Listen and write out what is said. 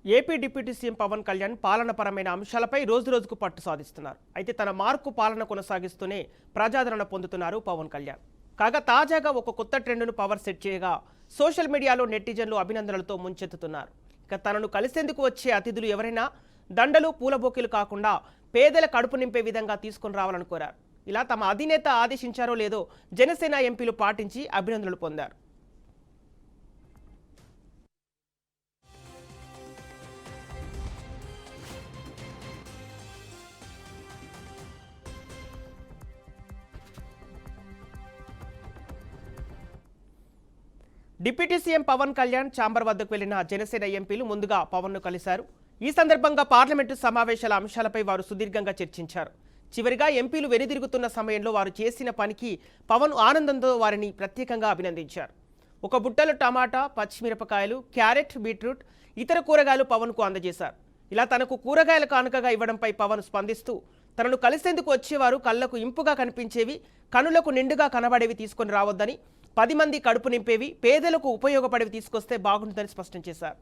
AP deputy CM Pawan Kalyan పాలనపరమైన అంశాలపై రోజురోజుకు పట్టు సాధిస్తున్నారు. అయితే తన మార్కు పాలన కొనసాగిస్తూనే ప్రజాదరణ పొందుతున్నారు పవన్ కళ్యాణ్. కాగా తాజాగా ఒక కొత్త ట్రెండ్ను పవర్ సెట్ చేయగా సోషల్ మీడియాలో నెటిజన్లు అభినందనలతో ముంచెత్తుతున్నారు. ఇక తనను కలిసేందుకు వచ్చే అతిథులు ఎవరైనా దండలు పూలబొకేలు కాకుండా పేదల కడుపు నింపే విధంగా తీసుకుని రావాలని కోరారు. ఇలా తమ అధినేత ఆదేశించారో లేదో జనసేన ఎంపీలు పాటించి అభినందనలు పొందారు. Deputy CM Pawan Kalyan chamber వద్దకు వెళ్లిన జనసేన ఎంపీలు ముందుగా పవన్ను కలిశారు. ఈ సందర్భంగా పార్లమెంటు సమావేశాల అంశాలపై వారు సుదీర్ఘంగా చర్చించారు. చివరిగా ఎంపీలు వెనుదిరుగుతున్న సమయంలో వారు చేసిన పనికి పవన్ ఆనందంతో వారిని ప్రత్యేకంగా అభినందించారు. ఒక బుట్టలో టమాటా, పచ్చిమిరపకాయలు, క్యారెట్, బీట్రూట్, ఇతర కూరగాయలు పవన్కు అందజేశారు. ఇలా తనకు కూరగాయల కానుకగా ఇవ్వడంపై పవన్ స్పందిస్తూ తనను కలిసేందుకు వచ్చేవారు కళ్లకు ఇంపుగా కనిపించేవి, కనులకు నిండుగా కనబడేవి తీసుకొని రావద్దని, 10 మంది కడుపు నింపేవి, పేదలకు ఉపయోగపడేవి తీసుకొస్తే బాగుంటుందని స్పష్టం చేశారు.